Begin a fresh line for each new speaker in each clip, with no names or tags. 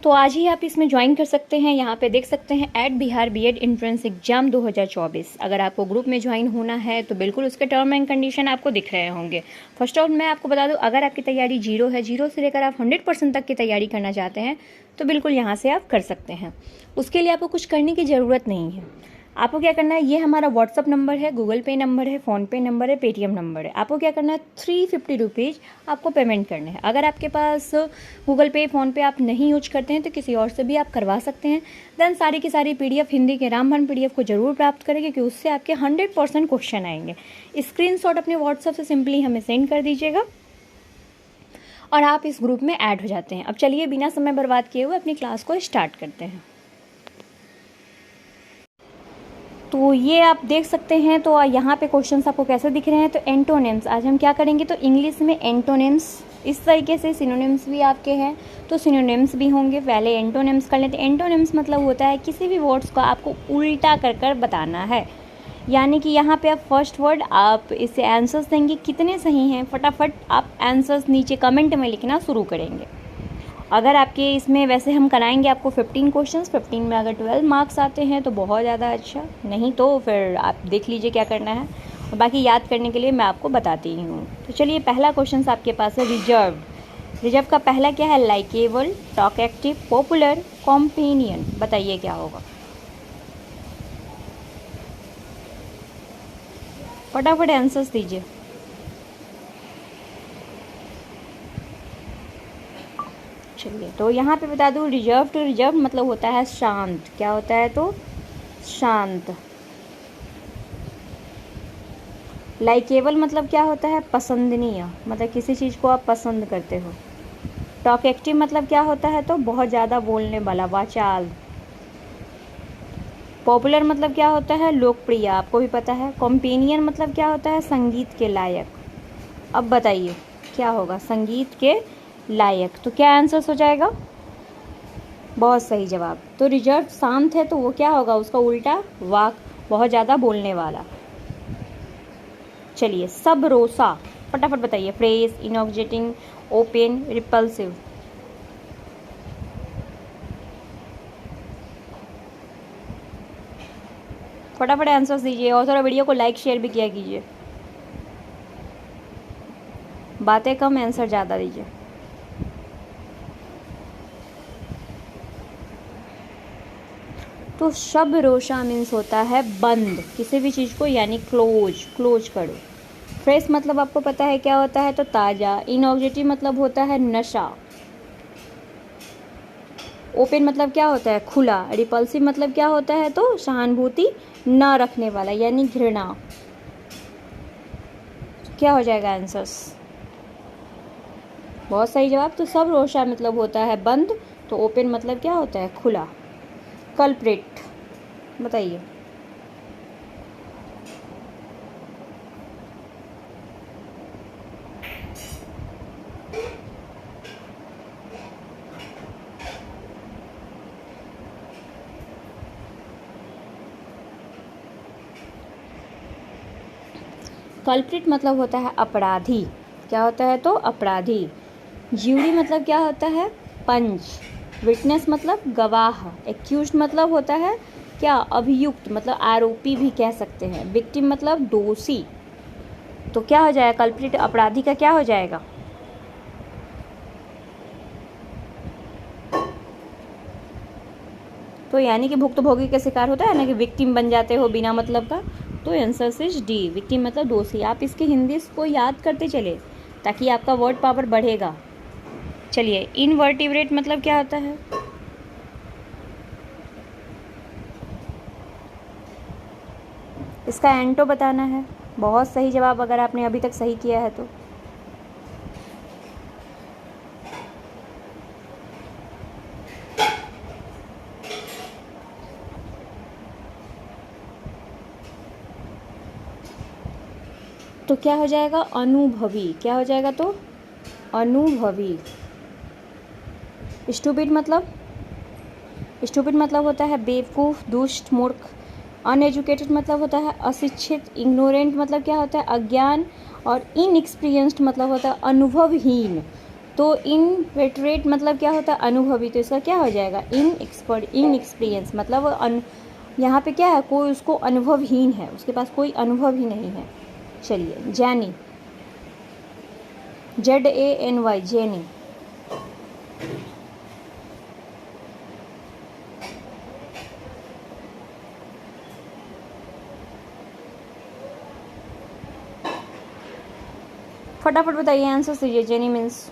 तो आज ही आप इसमें ज्वाइन कर सकते हैं। यहाँ पे देख सकते हैं at Bihar BEd entrance exam 2024। अगर आपको ग्रुप में ज्वाइन होना है तो बिल्कुल उसके टर्म एंड कंडीशन आपको दिख रहे होंगे। फर्स्ट ऑफ मैं आपको बता दूं, अगर आपकी तैयारी जीरो है, जीरो से लेकर आप 100% तक की तैयारी करना चाहते हैं तो बिल्कुल यहाँ से आप कर सकते हैं। उसके लिए आपको कुछ करने की ज़रूरत नहीं है। आपको क्या करना है, ये हमारा व्हाट्सअप नंबर है, गूगल पे नंबर है, फ़ोनपे नंबर है, पेटीएम नंबर है। आपको क्या करना है, 350 रुपीज़ आपको पेमेंट करने हैं। अगर आपके पास गूगल पे फ़ोनपे आप नहीं यूज करते हैं तो किसी और से भी आप करवा सकते हैं। देन सारी की सारी PDF हिंदी के रामबन PDF को ज़रूर प्राप्त करें, क्योंकि उससे आपके 100% क्वेश्चन आएंगे। स्क्रीनशॉट अपने व्हाट्सअप से सिंपली हमें सेंड कर दीजिएगा और आप इस ग्रुप में ऐड हो जाते हैं। अब चलिए बिना समय बर्बाद किए हुए अपनी क्लास को स्टार्ट करते हैं। तो ये आप देख सकते हैं, तो यहाँ पे क्वेश्चंस आपको कैसे दिख रहे हैं। तो एंटोनिम्स आज हम क्या करेंगे, तो इंग्लिश में एंटोनिम्स इस तरीके से, सिनोनिम्स भी आपके हैं तो सिनोनिम्स भी होंगे। पहले एंटोनिम्स कर लेते हैं। एंटोनिम्स मतलब होता है किसी भी वर्ड्स को आपको उल्टा कर बताना है। यानी कि यहाँ पे आप फर्स्ट वर्ड आप इससे आंसर्स देंगे, कितने सही हैं फटाफट आप आंसर्स नीचे कमेंट में लिखना शुरू करेंगे। अगर आपके इसमें वैसे हम कराएंगे आपको 15 क्वेश्चंस, 15 में अगर 12 मार्क्स आते हैं तो बहुत ज़्यादा अच्छा, नहीं तो फिर आप देख लीजिए क्या करना है। और बाकी याद करने के लिए मैं आपको बताती ही हूँ। तो चलिए पहला क्वेश्चन आपके पास है रिजर्व। रिजर्व का पहला क्या है, likeable, talk active, popular, companion. बताइए क्या होगा, फटाफट आंसर्स दीजिए। चलिए तो यहाँ पे बता दूँ, रिजर्व टू रिजर्व मतलब होता है शांत। क्या होता है, तो शांत। लाइकेबल मतलब क्या होता है, पसंदनीय, मतलब किसी चीज़ को आप पसंद करते हो। टॉक एक्टिव मतलब क्या होता है, तो बहुत ज़्यादा बोलने वाला, वाचाल। पॉपुलर मतलब क्या होता है, लोकप्रिय, आपको भी पता है। कॉम्पेनियन मतलब क्या होता है, संगीत के लायक। अब बताइए क्या होगा, संगीत के लायक। तो क्या आंसर हो जाएगा, बहुत सही जवाब। तो रिजर्व शांत है तो वो क्या होगा, उसका उल्टा वाक, बहुत ज़्यादा बोलने वाला। चलिए सब रोसा, फटाफट बताइए। Fresh, intoxicating, open, repulsive. फटाफट आंसर्स दीजिए और थोड़ा वीडियो को लाइक शेयर भी किया कीजिए। बातें कम, आंसर ज़्यादा दीजिए। तो शब रोशा मीन्स होता है बंद, किसी भी चीज़ को, यानी क्लोज करो। फ्रेश मतलब आपको पता है क्या होता है, तो ताज़ा। इनऑक्जेटिव मतलब होता है नशा। ओपन मतलब क्या होता है, खुला। रिपल्सिव मतलब क्या होता है, तो सहानुभूति न रखने वाला, यानी घृणा। क्या हो जाएगा आंसर्स, बहुत सही जवाब। तो सब रोशा मतलब होता है बंद, तो ओपन मतलब क्या होता है, खुला। कल्प्रिट बताइए। कल्प्रिट मतलब होता है अपराधी। क्या होता है, तो अपराधी। ज्यूरी मतलब क्या होता है, पंच। विटनेस मतलब गवाह। एक्यूज्ड मतलब होता है क्या, अभियुक्त, मतलब आरोपी भी कह सकते हैं। विक्टिम मतलब दोषी। तो क्या हो जाएगा, कल्प्रिट अपराधी का क्या हो जाएगा, तो यानी कि भुक्तभोगी का शिकार होता है ना, कि विक्टिम बन जाते हो बिना मतलब का। तो आंसर इज डी, विक्टिम मतलब दोषी। आप इसके हिंदी को याद करते चले ताकि आपका वर्ड पावर बढ़ेगा। चलिए इनवर्टिब्रेट मतलब क्या होता है, इसका एंटो बताना है। बहुत सही जवाब अगर आपने अभी तक सही किया है तो। तो क्या हो जाएगा, अनुभवी। क्या हो जाएगा, तो अनुभवी। स्टूपिड मतलब होता है बेवकूफ़, दुष्ट, मूर्ख। अनएजुकेटेड मतलब होता है अशिक्षित। इग्नोरेंट मतलब क्या होता है, अज्ञान। और इनएक्सपीरियंस्ड मतलब होता है अनुभवहीन। तो इनवेटरेट मतलब क्या होता है, अनुभवी, तो इसका क्या हो जाएगा, इनएक्सपीरियंस मतलब यहाँ पे क्या है, कोई उसको अनुभवहीन है, उसके पास कोई अनुभव ही नहीं है। चलिए जैनी, ZANY, जैनी। फटाफट बताइए आंसर दीजिए। जेनी मीन्स,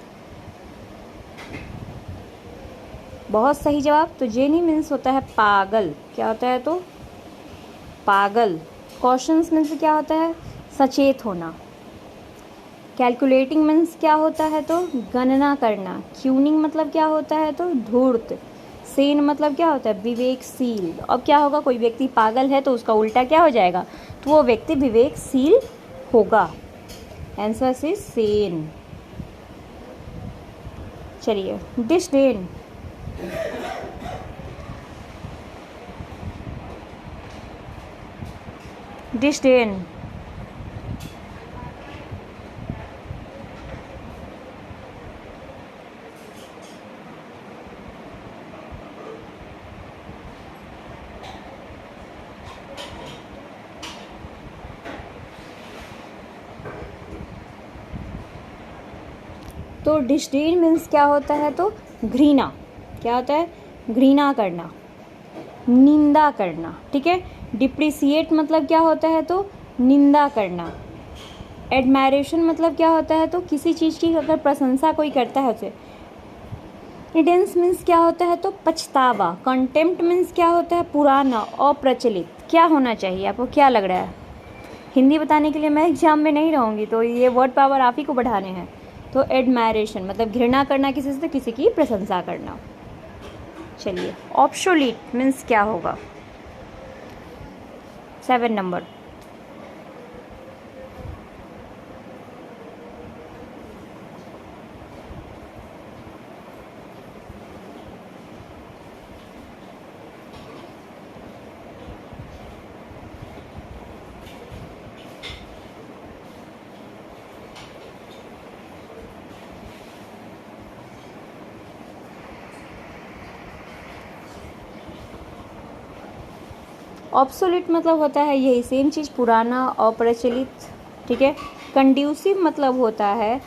बहुत सही जवाब। तो जेनी मीन्स होता है पागल। क्या होता है, तो पागल। कॉशंस मीन्स क्या होता है, सचेत होना। कैलकुलेटिंग मीन्स क्या होता है, तो गणना करना। क्यूनिंग मतलब क्या होता है, तो धूर्त। सेन मतलब क्या होता है, विवेकशील। अब क्या होगा, कोई व्यक्ति पागल है तो उसका उल्टा क्या हो जाएगा, तो वो व्यक्ति विवेकशील होगा। Answer is Sen. चलिए डिस्डेन, डिस्डेन, तो डिस्डेन मीन्स क्या होता है, तो घृणा। क्या होता है, घृणा करना, निंदा करना। ठीक है। डिप्रिसिएट मतलब क्या होता है, तो निंदा करना। एडमायरेशन मतलब क्या होता है, तो किसी चीज़ की अगर प्रशंसा कोई करता है उसे। रिडेंस मीन्स क्या होता है, तो पछतावा। कंटेम्प्ट मीन्स क्या होता है, पुराना, अप्रचलित। क्या होना चाहिए, आपको क्या लग रहा है। हिंदी बताने के लिए मैं एग्जाम में नहीं रहूँगी, तो ये वर्ड पावर आप ही को बढ़ाने हैं। तो एडमायरेशन मतलब घृणा करना किसी से, किसी की प्रशंसा करना। चलिए ऑब्सोलीट मीन्स क्या होगा, 7 नंबर। ऑब्सोलीट मतलब होता है यही सेम चीज़, पुराना, अप्रचलित। ठीक है। कंड्यूसिव मतलब होता है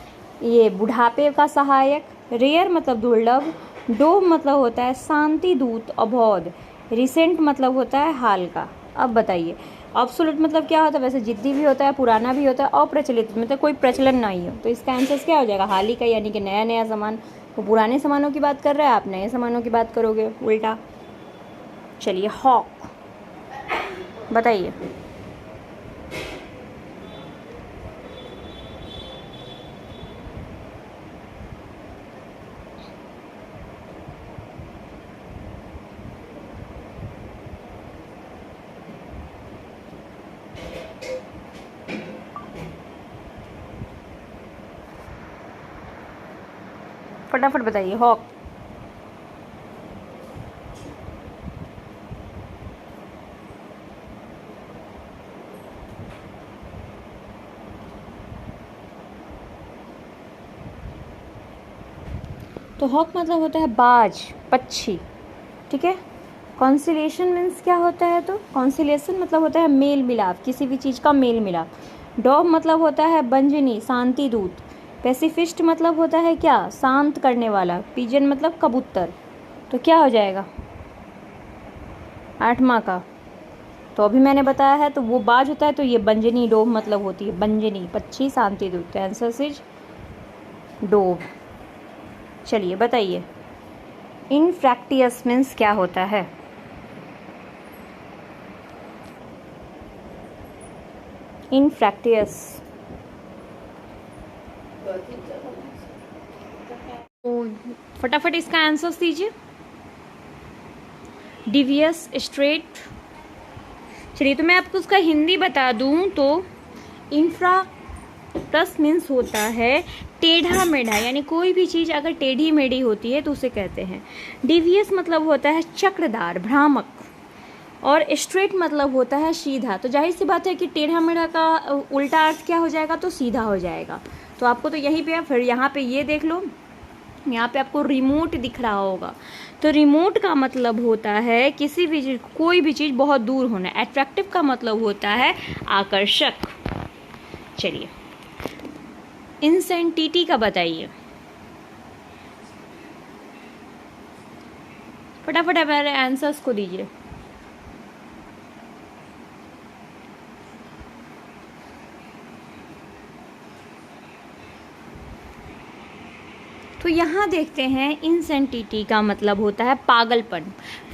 ये बुढ़ापे का सहायक। रेयर मतलब दुर्लभ। डोव मतलब होता है शांति दूत, अबोध। रिसेंट मतलब होता है हाल का। अब बताइए ऑब्सोलीट मतलब क्या होता है, वैसे जिद्दी भी होता है, पुराना भी होता है, अप्रचलित मतलब कोई प्रचलन नहीं हो। तो इसका आंसर क्या हो जाएगा, हाल ही का, यानी कि नया नया सामान। वो पुराने सामानों की बात कर रहा है, आप नए सामानों की बात करोगे, उल्टा। चलिए हॉक बताइए। फटाफट बताइए हॉक। तो हॉक मतलब होता है बाज, पक्षी। ठीक है। कॉन्सिलेशन मीन्स क्या होता है, तो कॉन्सिलेशन मतलब होता है मेल मिलाप, किसी भी चीज़ का मेल मिलाप। डॉव मतलब होता है बंजनी, शांति दूत। पैसिफिस्ट मतलब होता है क्या, शांत करने वाला। पिजन मतलब कबूतर। तो क्या हो जाएगा 8वां का, तो अभी मैंने बताया है, तो वो बाज होता है, तो ये बंजनी डोव मतलब होती है बंजनी, पक्षी, शांति दूत। Answer is dove. चलिए बताइए इनफ्रैक्टियस मीन्स क्या होता है। इनफ्रैक्टियस, तो फटाफट इसका आंसर दीजिए। Devious, straight. चलिए तो मैं आपको उसका हिंदी बता दूं, तो इनफ्रैक्टस मीन्स होता है टेढ़ा मेढ़ा, यानी कोई भी चीज़ अगर टेढ़ी मेढ़ी होती है तो उसे कहते हैं। डिवियस मतलब होता है चक्रदार, भ्रामक। और स्ट्रेट मतलब होता है सीधा। तो जाहिर सी बात है कि टेढ़ा मेढ़ा का उल्टा अर्थ क्या हो जाएगा, तो सीधा हो जाएगा। तो आपको तो यहीं पे, फिर यहाँ पे ये देख लो, यहाँ पे आपको रिमोट दिख रहा होगा, तो रिमोट का मतलब होता है किसी भी चीज, कोई भी चीज़ बहुत दूर होना। अट्रैक्टिव का मतलब होता है आकर्षक। चलिए इंसेंटिटी का बताइए, फटाफट हमारे आंसर्स को दीजिए। तो यहाँ देखते हैं इंसेंटिटी का मतलब होता है पागलपन।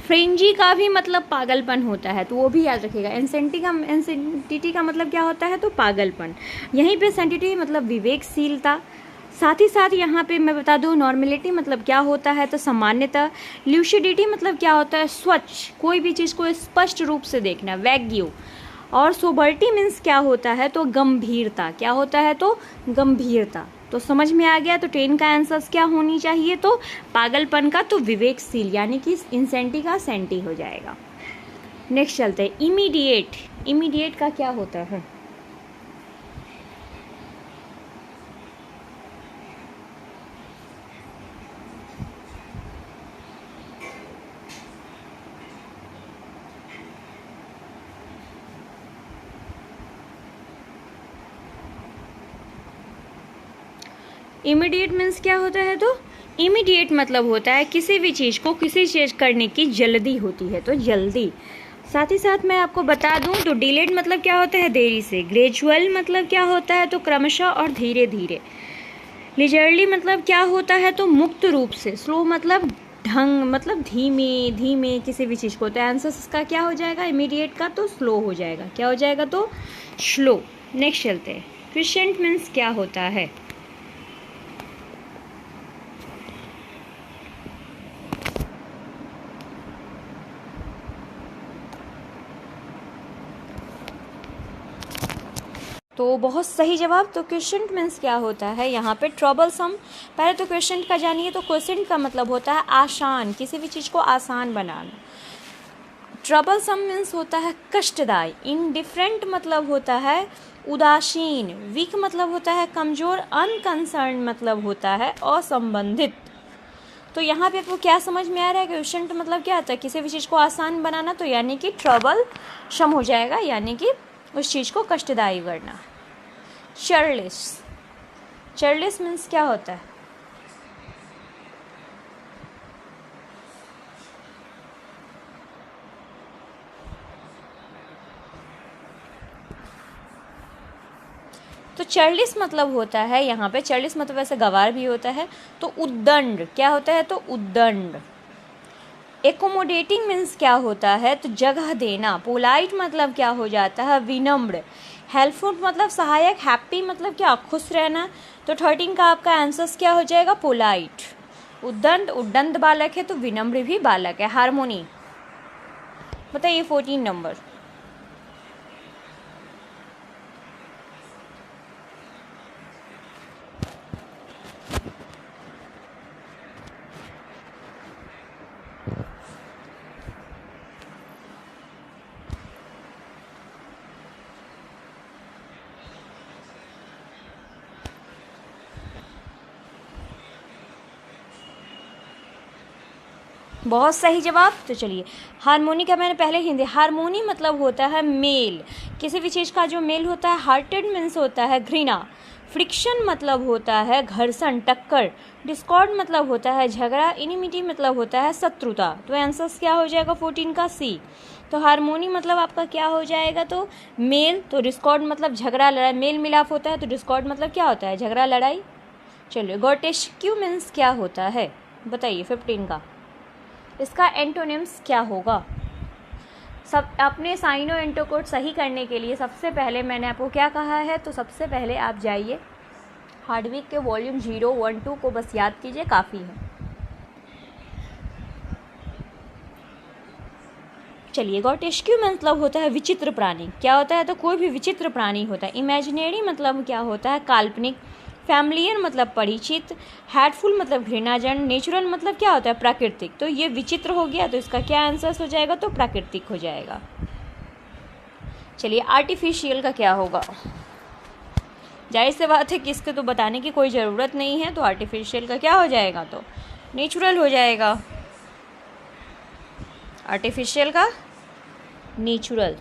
फ्रेंजी का भी मतलब पागलपन होता है, तो वो भी याद रखिएगा। इंसेंटिटी का मतलब क्या होता है, तो पागलपन। यहीं पे सेंटिटी मतलब विवेकशीलता। साथ ही साथ यहाँ पे मैं बता दूँ नॉर्मेलिटी मतलब क्या होता है, तो सामान्यता। ल्यूसिडिटी मतलब क्या होता है, स्वच्छ, कोई भी चीज़ को स्पष्ट रूप से देखना, वैग्यू। और सोबर्टी मीन्स क्या होता है, तो गंभीरता। क्या होता है, तो गंभीरता। तो समझ में आ गया। तो 10 का आंसर्स क्या होनी चाहिए, तो पागलपन का तो विवेकशील, यानी कि इंसेंटी का सेंटी हो जाएगा। नेक्स्ट चलते हैं इमीडिएट। इमीडिएट का क्या होता है, इमीडिएट मीन्स क्या होता है, तो इमीडिएट मतलब होता है किसी भी चीज़ को किसी चीज़ करने की जल्दी होती है, तो जल्दी। साथ ही साथ मैं आपको बता दूं तो डिलेड मतलब क्या होता है, देरी से। ग्रेजुअल मतलब क्या होता है, तो क्रमशः और धीरे धीरे। लिजरली मतलब क्या होता है, तो मुक्त रूप से। स्लो मतलब ढंग, मतलब धीमे धीमे किसी भी चीज़ को। तो आंसर इसका क्या हो जाएगा, इमीडिएट का तो स्लो हो जाएगा। क्या हो जाएगा, तो स्लो। नेक्स्ट चलते हैं क्रिसेंट मीन्स क्या होता है, तो बहुत सही जवाब। तो क्वेश्चन मीन्स क्या होता है, यहाँ पे ट्रबलसम। पहले तो क्वेश्चन का जानिए, तो क्वेश्चन का मतलब होता है आसान, किसी भी चीज़ को आसान बनाना। ट्रबलसम मीन्स होता है कष्टदायी। इनडिफरेंट मतलब होता है उदासीन। वीक मतलब होता है कमज़ोर। अनकंसर्न मतलब होता है असंबंधित। तो यहाँ पे आपको क्या समझ में आ रहा है, क्वेश्चन मतलब क्या होता है, किसी भी चीज़ को आसान बनाना, तो यानी कि ट्रबल सम हो जाएगा, यानी कि उस चीज़ को कष्टदायी करना। चर्लिस। चर्लिस मीन्स क्या होता है, तो चर्लिस मतलब होता है, यहाँ पे चर्लिस मतलब वैसे गवार भी होता है, तो उद्दंड। क्या होता है, तो उद्दंड। एकोमोडेटिंग मीन्स क्या होता है, तो जगह देना। पोलाइट मतलब क्या हो जाता है, विनम्र। हेल्पफुल मतलब सहायक। हैप्पी मतलब क्या, खुश रहना। तो 13 का आपका आंसर क्या हो जाएगा, पोलाइट। उद्दंड, उद्दंड बालक है, तो विनम्र भी बालक है। हार्मोनी बताइए 14 नंबर। बहुत सही जवाब। तो चलिए हारमोनी का मैंने पहले हिंदी। हारमोनी मतलब होता है मेल, किसी भी चीज़ का जो मेल होता है। हार्टेड मीन्स होता है घृणा। फ्रिक्शन मतलब होता है घर्षण, टक्कर। डिस्कॉर्ड मतलब होता है झगड़ा। इनिमिटी मतलब होता है शत्रुता। तो आंसर क्या हो जाएगा 14 का, सी। तो हारमोनी मतलब आपका क्या हो जाएगा, तो मेल। तो डिस्कॉर्ड मतलब झगड़ा लड़ाई, मेल मिलाप होता है। तो डिस्कॉर्ड मतलब क्या होता है, झगड़ा लड़ाई। चलिए ग्रोटेस्क्यू मीन्स क्या होता है, बताइए 15 का। इसका एंटोनिम्स क्या होगा। सब अपने साइनो एंटो कोड सही करने के लिए सबसे पहले मैंने आपको क्या कहा है, तो सबसे पहले आप जाइए हार्डविक के वॉल्यूम 0, 1, 2 को बस याद कीजिए, काफ़ी है। चलिए ग्रोटेस्क्यू मतलब होता है विचित्र प्राणी। क्या होता है, तो कोई भी विचित्र प्राणी होता है। इमेजिनरी मतलब क्या होता है, काल्पनिक। फैमिलियर मतलब परिचित। हैटफुल मतलब घृणाजन। नेचुरल मतलब क्या होता है, प्राकृतिक। तो ये विचित्र हो गया, तो इसका क्या आंसर हो जाएगा, तो प्राकृतिक हो जाएगा। चलिए आर्टिफिशियल का क्या होगा। जाहिर सी बात है कि इसके तो बताने की कोई ज़रूरत नहीं है, तो आर्टिफिशियल का क्या हो जाएगा, तो नेचुरल हो जाएगा। आर्टिफिशियल का नेचुरल।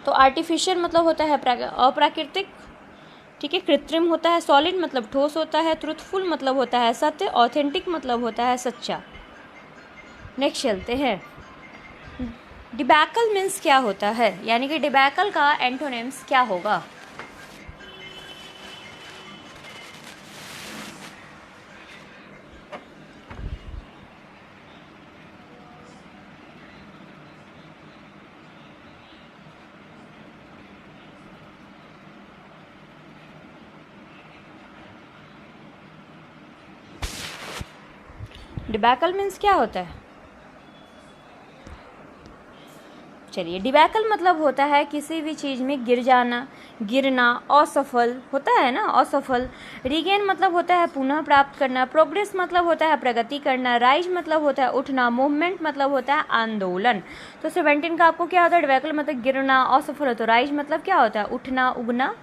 तो आर्टिफिशियल मतलब होता है अप्राकृतिक, ठीक है। कृत्रिम होता है, सॉलिड मतलब ठोस होता है, ट्रुथफुल मतलब होता है सत्य, ऑथेंटिक मतलब होता है सच्चा। नेक्स्ट चलते हैं, डिबैकल मीन्स क्या होता है, यानी कि डिबैकल का एंटोनिम्स क्या होगा। डिबैकल मीन्स क्या होता है, चलिए। डिबैकल मतलब होता है किसी भी चीज़ में गिर जाना, गिरना, असफल होता है ना, असफल। रिगेन मतलब होता है पुनः प्राप्त करना, प्रोग्रेस मतलब होता है प्रगति करना, राइज मतलब होता है उठना, मूवमेंट मतलब होता है आंदोलन। तो 17 का आपको क्या होता है, डिबैकल मतलब गिरना, असफल हो, तो राइज मतलब क्या होता है उठना, उगना।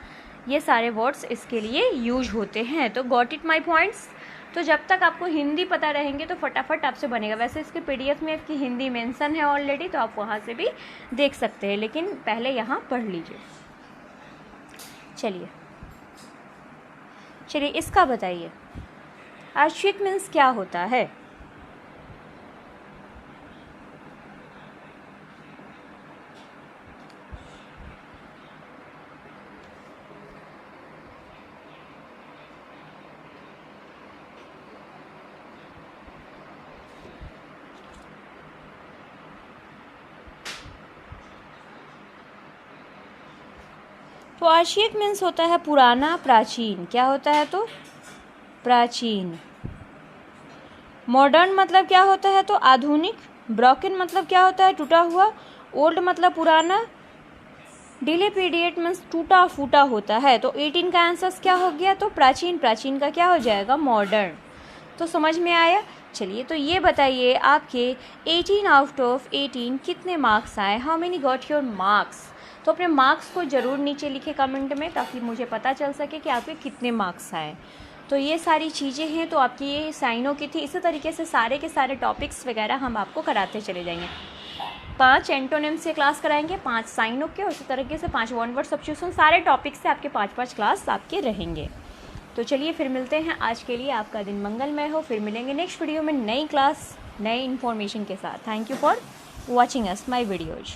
ये सारे वर्ड्स इसके लिए यूज होते हैं। तो गॉट इट माई पॉइंट्स। तो जब तक आपको हिंदी पता रहेंगे तो फटाफट आपसे बनेगा। वैसे इसके पीडीएफ में आपकी हिंदी मेंशन है ऑलरेडी, तो आप वहाँ से भी देख सकते हैं, लेकिन पहले यहाँ पढ़ लीजिए। चलिए इसका बताइए, आशिक मीन्स क्या होता है। तो आर्शिक मीन्स होता है पुराना, प्राचीन। क्या होता है, तो प्राचीन। मॉडर्न मतलब क्या होता है, तो आधुनिक। ब्रोकन मतलब क्या होता है, टूटा हुआ। ओल्ड मतलब पुराना। डिलेपीडिएट मीन्स टूटा फूटा होता है। तो 18 का आंसर क्या हो गया, तो प्राचीन। प्राचीन का क्या हो जाएगा, मॉडर्न। तो समझ में आया। चलिए तो ये बताइए आपके 18 आउट ऑफ 18 कितने मार्क्स आए, how many got your marks. तो अपने मार्क्स को ज़रूर नीचे लिखे कमेंट में, ताकि मुझे पता चल सके कि आपके कितने मार्क्स आए। तो ये सारी चीज़ें हैं, तो आपकी ये साइनों की थी। इसी तरीके से सारे के सारे टॉपिक्स वगैरह हम आपको कराते चले जाएंगे। 5 एंटोनिम्स से क्लास कराएंगे, 5 साइनों के, उसी तरीके से 5 वन वर्ड सब्स्टिट्यूशन, सारे टॉपिक्स से आपके 5-5 क्लास आपके रहेंगे। तो चलिए फिर मिलते हैं। आज के लिए आपका दिन मंगलमय हो। फिर मिलेंगे नेक्स्ट वीडियो में नई क्लास, नए इन्फॉर्मेशन के साथ। Thank you for watching us my videos.